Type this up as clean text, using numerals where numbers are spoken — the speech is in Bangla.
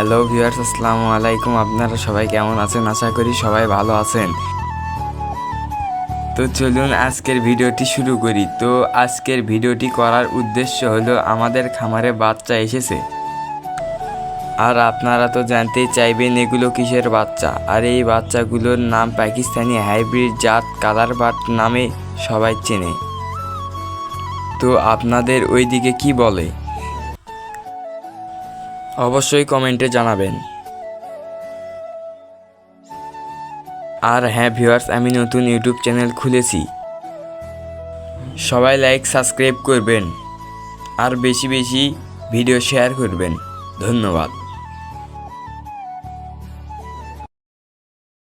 হ্যালো ভিউয়ার্স, আসসালামু আলাইকুম। আপনারা সবাই কেমন আছেন? আশা করি সবাই ভালো আছেন। তো চলুন আজকের ভিডিওটি শুরু করি। তো আজকের ভিডিওটি করার উদ্দেশ্য হলো আমাদের খামারে বাচ্চা এসেছে, আর আপনারা তো জানতেই চাইবেন এগুলো কিসের বাচ্চা। আর এই বাচ্চাগুলোর নাম পাকিস্তানি হাইব্রিড জাত কালার বাট নামে সবাই চেনে। তো আপনাদের ওইদিকে কি বলে অবশ্যই কমেন্টে জানাবেন। আর হ্যাঁ ভিউয়ার্স, আমি নতুন ইউটিউব চ্যানেল খুলেছি, সবাই লাইক সাবস্ক্রাইব করবেন আর বেশি বেশি ভিডিও শেয়ার করবেন। ধন্যবাদ।